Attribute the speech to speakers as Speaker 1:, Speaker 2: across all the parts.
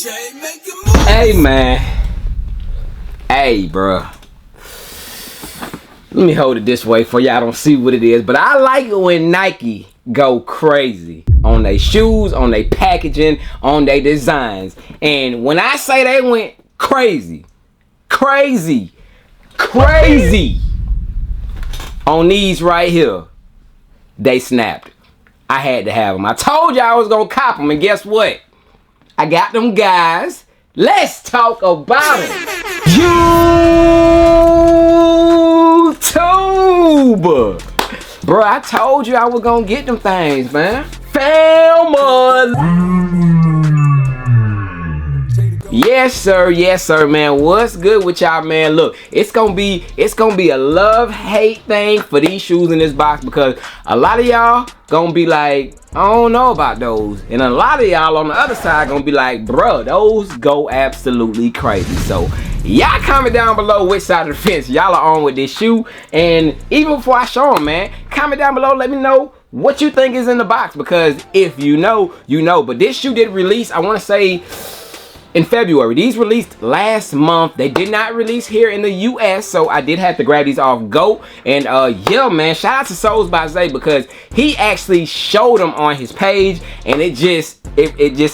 Speaker 1: Hey man, hey bro, let me hold it this way for y'all don't see what it is, but I like it when Nike go crazy on their shoes, on their packaging, on their designs. And when I say they went crazy on these right here, they snapped. I had to have them. I told y'all I was gonna cop them, and guess what? I got them guys. Let's talk about it. YouTube! Bro, I told you I was gonna get them things, man. Family! Yes sir, man. What's good with y'all, man? Look, it's gonna be a love-hate thing for these shoes in this box, because a lot of y'all gonna be like, I don't know about those, and a lot of y'all on the other side gonna be like, bruh, those go absolutely crazy. So y'all comment down below which side of the fence y'all are on with this shoe, and even before I show them, man, comment down below, let me know what you think is in the box, because if you know, you know. But this shoe did release, I want to say, in February. These released last month. They did not release here in the US, so I did have to grab these off GOAT. And yeah, man, shout out to Souls by Zay, because he actually showed them on his page, and it just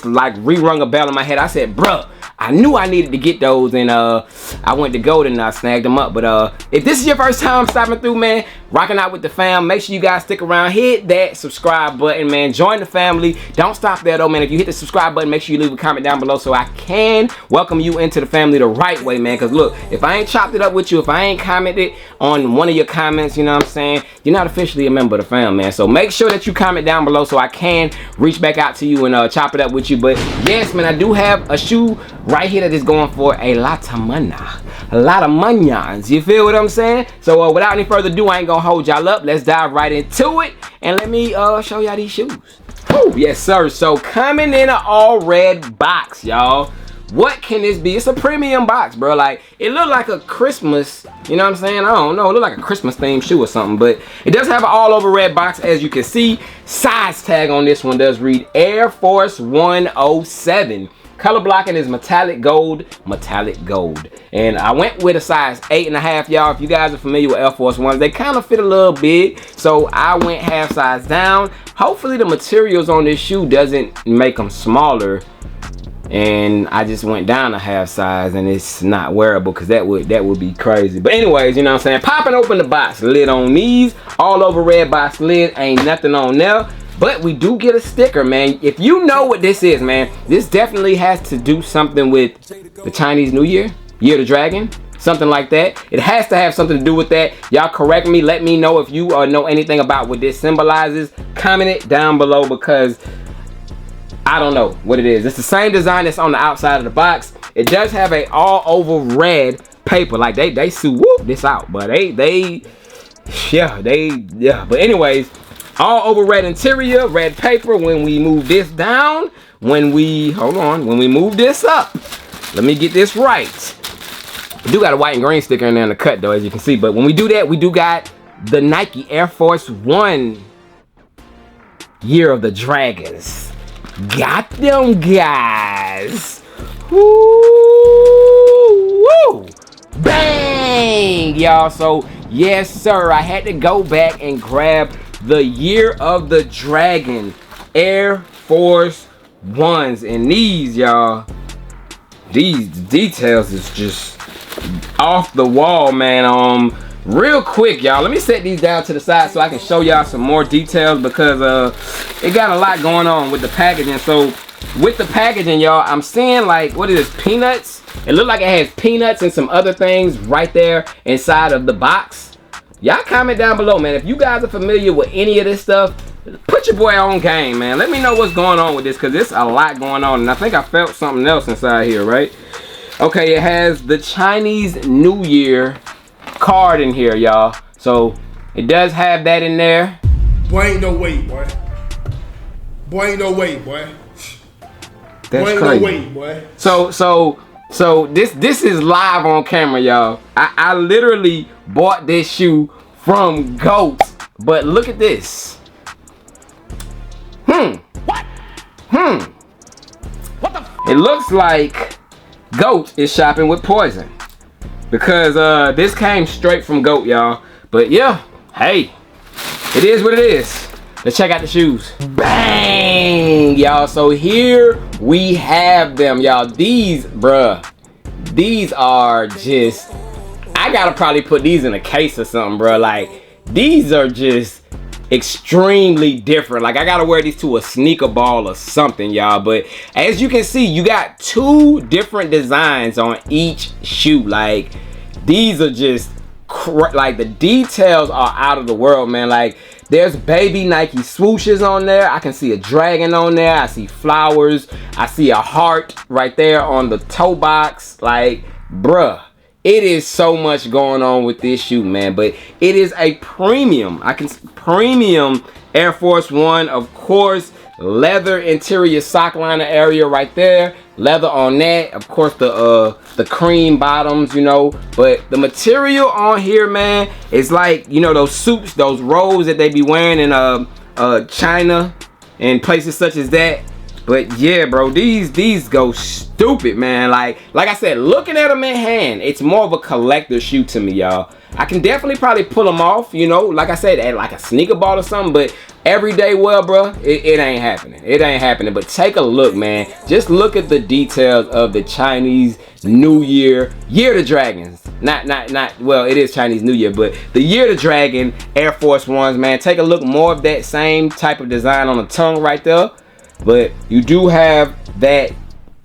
Speaker 1: like re-rung a bell in my head. I said, bruh, I knew I needed to get those, and I went to GOAT and I snagged them up. But if this is your first time stopping through, man, rocking out with the fam, make sure you guys stick around, hit that subscribe button, man. Join the family. Don't stop there though, man. If you hit the subscribe button, make sure you leave a comment down below so I can welcome you into the family the right way, man. Because look, if I ain't chopped it up with you, if I ain't commented on one of your comments, you know what I'm saying, you're not officially a member of the fam, man. So make sure that you comment down below so I can reach back out to you and chop it up with you. But yes, man, I do have a shoe right here that is going for a lot of money. A lot of monions. You feel what I'm saying? So without any further ado, I ain't gonna hold y'all up. Let's dive right into it, and let me show y'all these shoes. Woo, yes sir. So coming in an all red box, y'all. What can this be? It's a premium box, bro. Like, it looked like a Christmas, you know what I'm saying? I don't know, it looked like a Christmas themed shoe or something, but it does have an all over red box, as you can see. Size tag on this one does read Air Force 107. Color blocking is metallic gold, and I went with a size 8.5, y'all. If you guys are familiar with Air Force Ones, they kind of fit a little big, so I went half size down. Hopefully the materials on this shoe doesn't make them smaller, and I just went down a half size, and it's not wearable, because that would be crazy. But anyways, you know what I'm saying, popping open the box lid on these, all over red box lid, ain't nothing on there. But we do get a sticker, man. If you know what this is, man, this definitely has to do something with the Chinese New Year, Year of the Dragon, something like that. It has to have something to do with that. Y'all correct me. Let me know if you know anything about what this symbolizes. Comment it down below, because I don't know what it is. It's the same design that's on the outside of the box. It does have a all over red paper. Like they whoop this out, but yeah. But anyways, all over red interior, red paper. When we move this down, when we move this up, let me get this right. We do got a white and green sticker in there in the cut though, as you can see. But when we do that, we do got the Nike Air Force One Year of the Dragons. Got them guys. Woo! Bang, y'all. So yes sir, I had to go back and grab the Year of the Dragon Air Force Ones, and these, y'all, these details is just off the wall, man. Real quick, y'all, let me set these down to the side so I can show y'all some more details, because it got a lot going on with the packaging. So with the packaging, y'all, I'm seeing, like, what is this, peanuts? It looked like it has peanuts and some other things right there inside of the box. Y'all comment down below, man. If you guys are familiar with any of this stuff, put your boy on game, man. Let me know what's going on with this, because there's a lot going on. And I think I felt something else inside here, right? Okay, it has the Chinese New Year card in here, y'all. So it does have that in there.
Speaker 2: Boy, ain't no way, boy. Boy, ain't no way, boy.
Speaker 1: That's
Speaker 2: boy, ain't
Speaker 1: crazy.
Speaker 2: No way, boy.
Speaker 1: So this is live on camera, y'all. I literally bought this shoe from GOAT, but look at this. What? What the f? it looks like GOAT is shopping with poison, because this came straight from GOAT, y'all. But yeah, hey, it is what it is. Let's check out the shoes. Bang, y'all. So here we have them, y'all. These, bruh, these are just, I gotta probably put these in a case or something, bruh. Like, these are just extremely different. Like, I gotta wear these to a sneaker ball or something, y'all. But as you can see, you got two different designs on each shoe. Like, these are just like, the details are out of the world, man. Like, there's baby Nike swooshes on there. I can see a dragon on there. I see flowers. I see a heart right there on the toe box. Like, bruh, it is so much going on with this shoe, man. But it is a premium. Premium Air Force One, of course. Leather interior sock liner area right there. Leather on that. Of course, the cream bottoms, you know. But the material on here, man, is like, you know, those suits, those robes that they be wearing in China and places such as that. But yeah, bro, these go stupid, man. Like I said, looking at them in hand, it's more of a collector shoe to me, y'all. I can definitely probably pull them off, you know, like I said, at like a sneaker ball or something. But everyday, well, bro, it ain't happening. It ain't happening. But take a look, man. Just look at the details of the Chinese New Year, Year of the Dragons. Not, well, it is Chinese New Year, but the Year of the Dragon Air Force Ones, man. Take a look, more of that same type of design on the tongue right there. But you do have that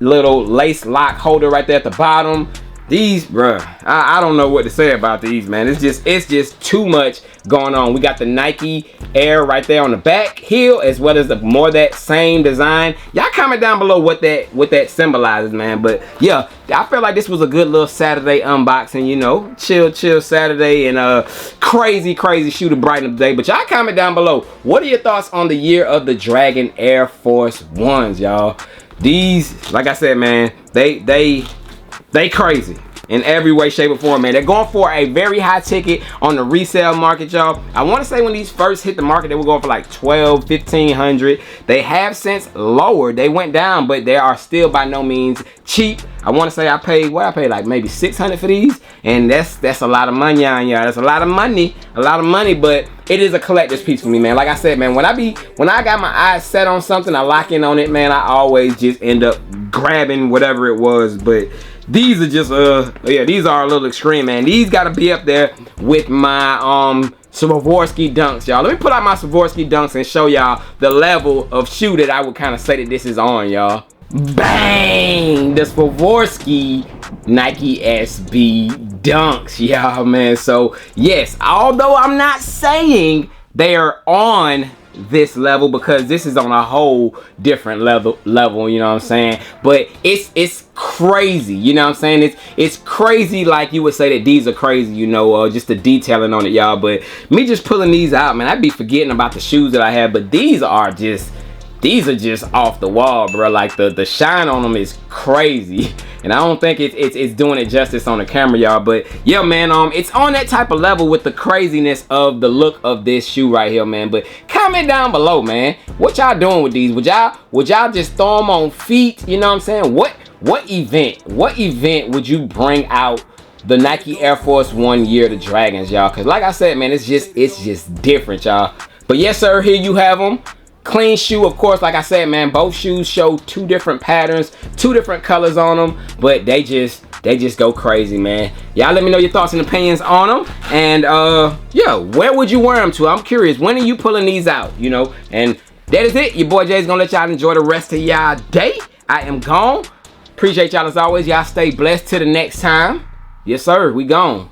Speaker 1: little lace lock holder right there at the bottom. These, bruh, I don't know what to say about these, man. It's just too much going on. We got the Nike Air right there on the back heel, as well as the more that same design. Y'all comment down below what that symbolizes, man. But yeah, I feel like this was a good little Saturday unboxing, you know, chill Saturday, and crazy shoe to brighten up the day. But y'all comment down below, what are your thoughts on the Year of the Dragon Air Force Ones, y'all? These, like I said, man, they crazy in every way, shape, or form, man. They're going for a very high ticket on the resale market, y'all. I want to say when these first hit the market, they were going for like $1,200, $1,500. They have since lowered. They went down, but they are still by no means cheap. I want to say I paid like maybe $600 for these, and that's a lot of money on y'all. That's a lot of money, but it is a collector's piece for me, man. Like I said, man, when I got my eyes set on something, I lock in on it, man. I always just end up grabbing whatever it was. But these are just yeah, these are a little extreme, man. These gotta be up there with my Swarovski dunks, y'all. Let me put out my Swarovski dunks and show y'all the level of shoe that I would kind of say that this is on, y'all. Bang! The Swarovski Nike SB dunks, y'all, man. So yes, although I'm not saying they are on this level, because this is on a whole different level, you know what I'm saying? But it's crazy, you know what I'm saying? It's crazy, like you would say that these are crazy, you know, just the detailing on it, y'all. But me just pulling these out, man, I'd be forgetting about the shoes that I have. But these are just off the wall, bro. Like the shine on them is crazy, and I don't think it's doing it justice on the camera, y'all. But yeah, man, it's on that type of level with the craziness of the look of this shoe right here, man. But comment down below, man, what y'all doing with these? Would y'all just throw them on feet? You know what I'm saying? What event would you bring out the Nike Air Force One Year of the Dragons, y'all? Because like I said, man, it's just different, y'all. But yes, sir, here you have them. Clean shoe, of course. Like I said, man, both shoes show two different patterns, two different colors on them, but they just go crazy, man. Y'all let me know your thoughts and opinions on them. And yeah, where would you wear them to? I'm curious, when are you pulling these out, you know? And that is it. Your boy Jay's gonna let y'all enjoy the rest of y'all day. I am gone. Appreciate y'all as always. Y'all stay blessed till the next time. Yes, sir, we gone.